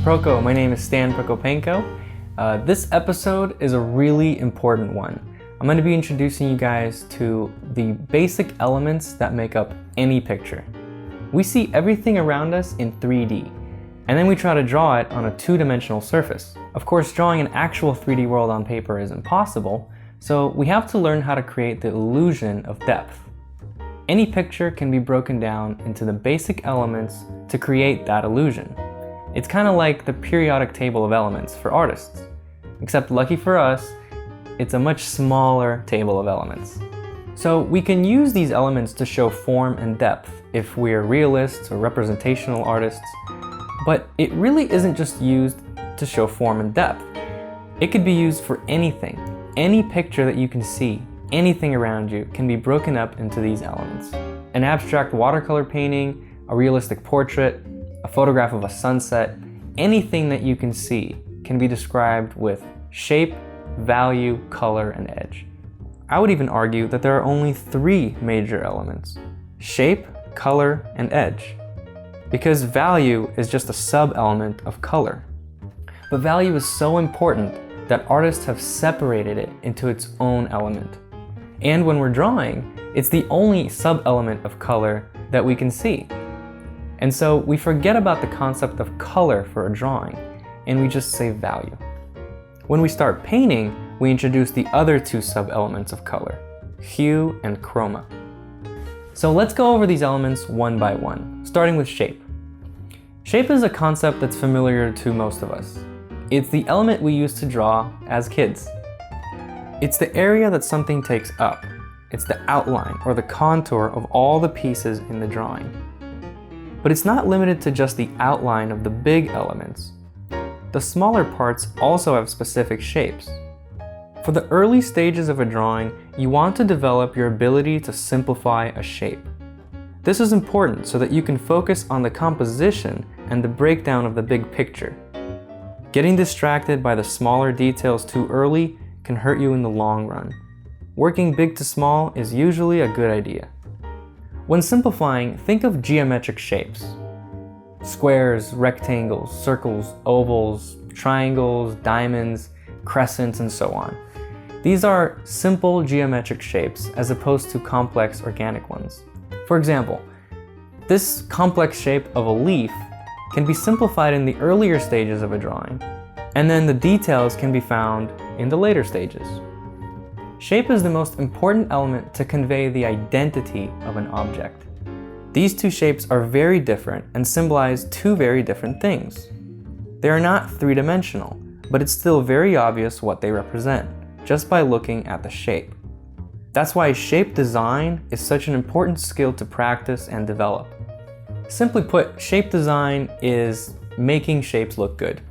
Proko. My name is Stan Prokopenko. This episode is a really important one. I'm going to be introducing you guys to the basic elements that make up any picture. We see everything around us in 3D, and then we try to draw it on a two-dimensional surface. Of course, drawing an actual 3D world on paper is impossible, so we have to learn how to create the illusion of depth. Any picture can be broken down into the basic elements to create that illusion. It's kind of like the periodic table of elements for artists, except lucky for us, it's a much smaller table of elements. So we can use these elements to show form and depth if we're realists or representational artists, but it really isn't just used to show form and depth. It could be used for anything. Any picture that you can see, anything around you, can be broken up into these elements. An abstract watercolor painting, a realistic portrait, a photograph of a sunset, anything that you can see can be described with shape, value, color, and edge. I would even argue that there are only three major elements: shape, color, and edge. Because value is just a sub-element of color. But value is so important that artists have separated it into its own element. And when we're drawing, it's the only sub-element of color that we can see. And so we forget about the concept of color for a drawing, and we just say value. When we start painting, we introduce the other two sub-elements of color, hue and chroma. So let's go over these elements one by one, starting with shape. Shape is a concept that's familiar to most of us. It's the element we used to draw as kids. It's the area that something takes up. It's the outline or the contour of all the pieces in the drawing. But it's not limited to just the outline of the big elements. The smaller parts also have specific shapes. For the early stages of a drawing, you want to develop your ability to simplify a shape. This is important so that you can focus on the composition and the breakdown of the big picture. Getting distracted by the smaller details too early can hurt you in the long run. Working big to small is usually a good idea. When simplifying, think of geometric shapes. Squares, rectangles, circles, ovals, triangles, diamonds, crescents, and so on. These are simple geometric shapes as opposed to complex organic ones. For example, this complex shape of a leaf can be simplified in the earlier stages of a drawing, and then the details can be found in the later stages. Shape is the most important element to convey the identity of an object. These two shapes are very different and symbolize two very different things. They are not three-dimensional, but it's still very obvious what they represent, just by looking at the shape. That's why shape design is such an important skill to practice and develop. Simply put, shape design is making shapes look good.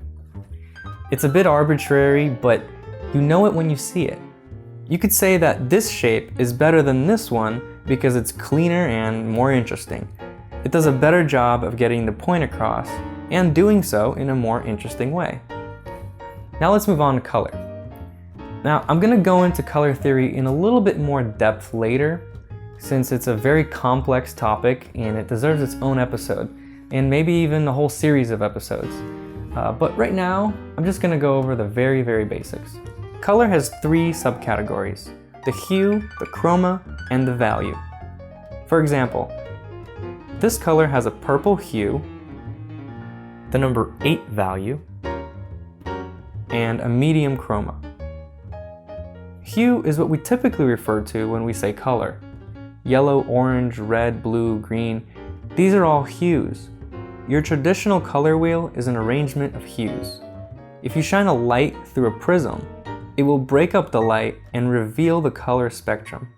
It's a bit arbitrary, but you know it when you see it. You could say that this shape is better than this one because it's cleaner and more interesting. It does a better job of getting the point across and doing so in a more interesting way. Now let's move on to color. Now I'm going to go into color theory in a little bit more depth later, since it's a very complex topic and it deserves its own episode, and maybe even a whole series of episodes. But right now, I'm just going to go over the very basics. Color has three subcategories: the hue, the chroma, and the value. For example, this color has a purple hue, the number 8 value, and a medium chroma. Hue is what we typically refer to when we say color. Yellow, orange, red, blue, green, these are all hues. Your traditional color wheel is an arrangement of hues. If you shine a light through a prism, it will break up the light and reveal the color spectrum.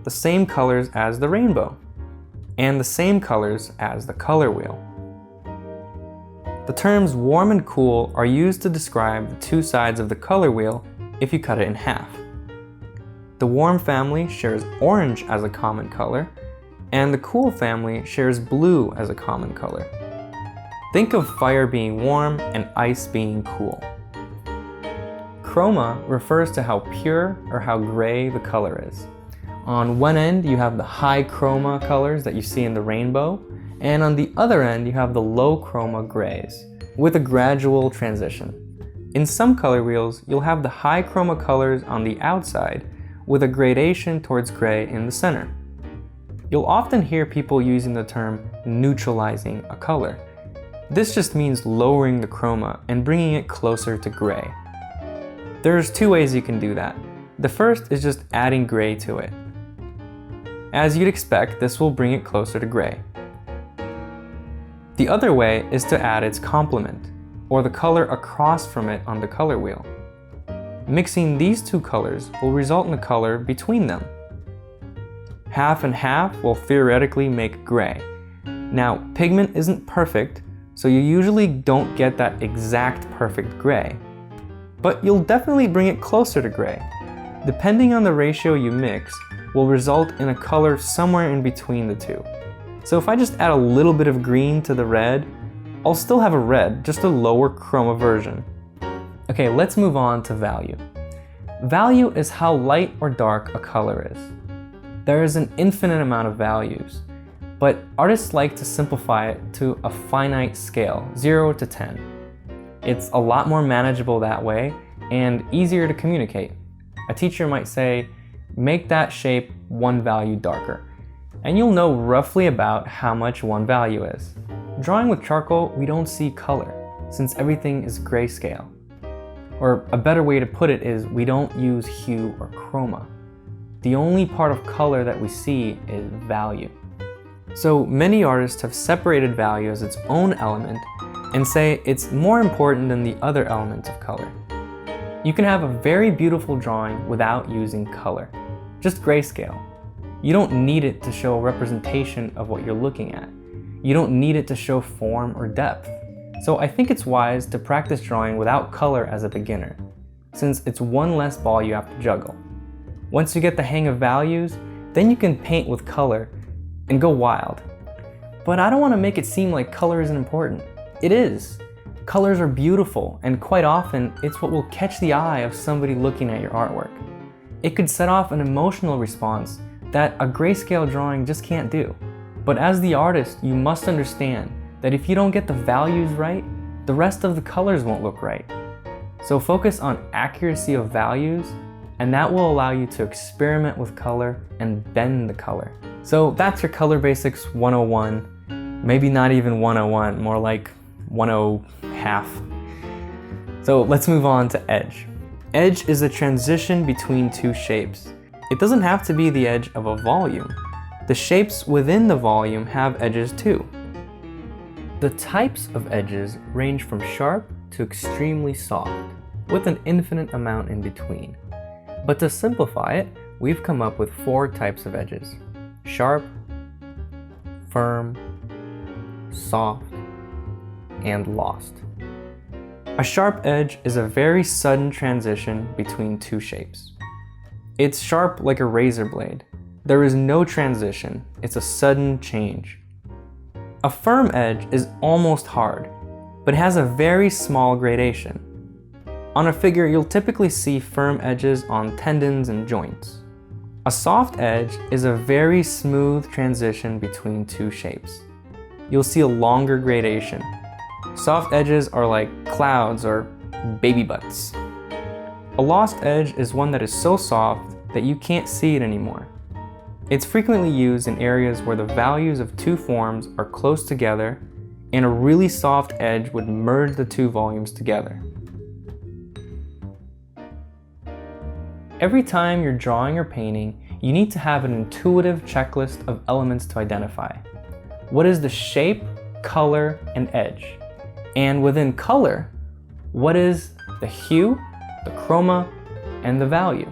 The same colors as the rainbow, and the same colors as the color wheel. The terms warm and cool are used to describe the two sides of the color wheel if you cut it in half. The warm family shares orange as a common color, and the cool family shares blue as a common color. Think of fire being warm and ice being cool. Chroma refers to how pure or how gray the color is. On one end, you have the high chroma colors that you see in the rainbow, And on the other end, you have the low chroma grays with a gradual transition. In some color wheels, you'll have the high chroma colors on the outside with a gradation towards gray in the center. You'll often hear people using the term neutralizing a color. This just means lowering the chroma and bringing it closer to gray. There's two ways you can do that. The first is just adding gray to it. As you'd expect, this will bring it closer to gray. The other way is to add its complement, or the color across from it on the color wheel. Mixing these two colors will result in a color between them. Half and half will theoretically make gray. Now, pigment isn't perfect, so you usually don't get that exact perfect gray. But you'll definitely bring it closer to gray. Depending on the ratio you mix, will result in a color somewhere in between the two. So if I just add a little bit of green to the red, I'll still have a red, just a lower chroma version. Okay, let's move on to value. Value is how light or dark a color is. There is an infinite amount of values, but artists like to simplify it to a finite scale, 0 to 10. It's a lot more manageable that way and easier to communicate. A teacher might say, make that shape one value darker, and you'll know roughly about how much one value is. Drawing with charcoal, we don't see color, since everything is grayscale. Or a better way to put it is, we don't use hue or chroma. The only part of color that we see is value. So many artists have separated value as its own element and say it's more important than the other elements of color. You can have a very beautiful drawing without using color, just grayscale. You don't need it to show a representation of what you're looking at. You don't need it to show form or depth. So I think it's wise to practice drawing without color as a beginner, since it's one less ball you have to juggle. Once you get the hang of values, then you can paint with color and go wild. But I don't want to make it seem like color isn't important. It is. Colors are beautiful, and quite often, it's what will catch the eye of somebody looking at your artwork. It could set off an emotional response that a grayscale drawing just can't do. But as the artist, you must understand that if you don't get the values right, the rest of the colors won't look right. So focus on accuracy of values, and that will allow you to experiment with color and bend the color. So that's your Color Basics 101, maybe not even 101, more like 1.5. So let's move on to edge. Edge is a transition between two shapes. It doesn't have to be the edge of a volume. The shapes within the volume have edges too. The types of edges range from sharp to extremely soft, with an infinite amount in between. But to simplify it, we've come up with 4 types of edges: sharp, firm, soft, and lost. A sharp edge is a very sudden transition between two shapes. It's sharp like a razor blade. There is no transition, it's a sudden change. A firm edge is almost hard, but has a very small gradation. On a figure, you'll typically see firm edges on tendons and joints. A soft edge is a very smooth transition between two shapes. You'll see a longer gradation. Soft edges are like clouds or baby butts. A lost edge is one that is so soft that you can't see it anymore. It's frequently used in areas where the values of two forms are close together, and a really soft edge would merge the two volumes together. Every time you're drawing or painting, you need to have an intuitive checklist of elements to identify. What is the shape, color, and edge? And within color, what is the hue, the chroma, and the value?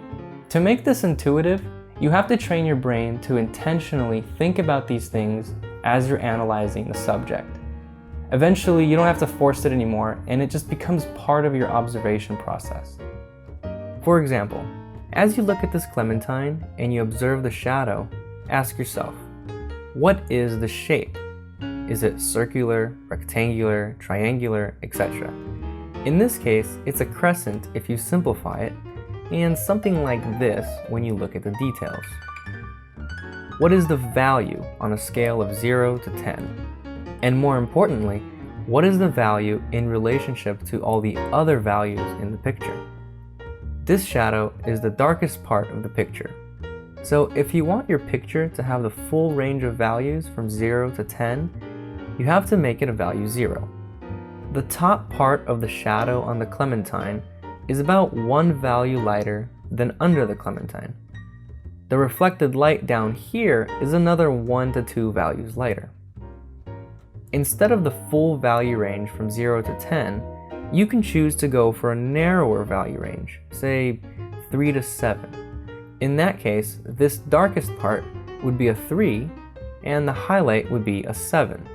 To make this intuitive, you have to train your brain to intentionally think about these things as you're analyzing the subject. Eventually, you don't have to force it anymore, and it just becomes part of your observation process. For example, as you look at this clementine and you observe the shadow, ask yourself, what is the shape? Is it circular, rectangular, triangular, etc.? In this case, it's a crescent if you simplify it, and something like this when you look at the details. what is the value on a scale of 0 to 10? And more importantly, what is the value in relationship to all the other values in the picture? This shadow is the darkest part of the picture. So if you want your picture to have the full range of values from 0 to 10, you have to make it a value 0. The top part of the shadow on the clementine is about 1 value lighter than under the clementine. The reflected light down here is another 1 to 2 values lighter. Instead of the full value range from 0 to 10, you can choose to go for a narrower value range, say 3 to 7. In that case, this darkest part would be a 3 and the highlight would be a 7,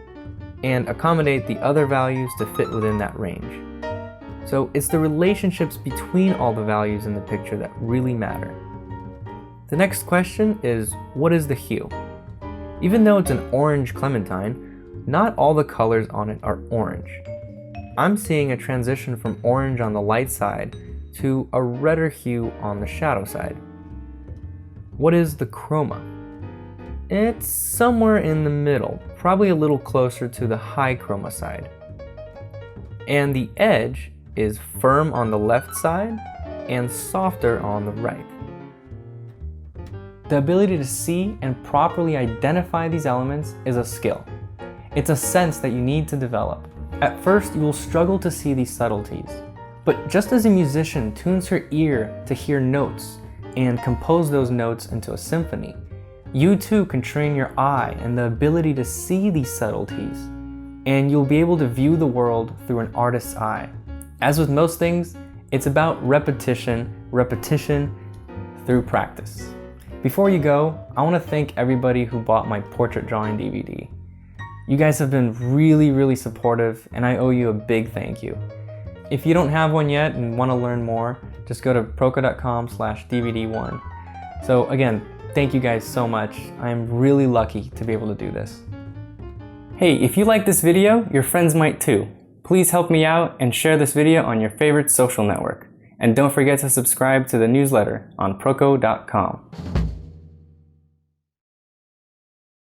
and accommodate the other values to fit within that range. So it's the relationships between all the values in the picture that really matter. The next question is, what is the hue? Even though it's an orange clementine, not all the colors on it are orange. I'm seeing a transition from orange on the light side to a redder hue on the shadow side. What is the chroma? It's somewhere in the middle, probably a little closer to the high chroma side. And the edge is firm on the left side and softer on the right. The ability to see and properly identify these elements is a skill. It's a sense that you need to develop. At first, you will struggle to see these subtleties. But just as a musician tunes her ear to hear notes and compose those notes into a symphony, you too can train your eye and the ability to see these subtleties, and you'll be able to view the world through an artist's eye. As with most things, it's about repetition through practice. Before you go, I want to thank everybody who bought my portrait drawing DVD. You guys have been really supportive, and I owe you a big thank you. If you don't have one yet and want to learn more, just go to proko.com/DVD1. So again, thank you guys so much. I'm really lucky to be able to do this. Hey, if you like this video, your friends might too. Please help me out and share this video on your favorite social network. And don't forget to subscribe to the newsletter on proko.com.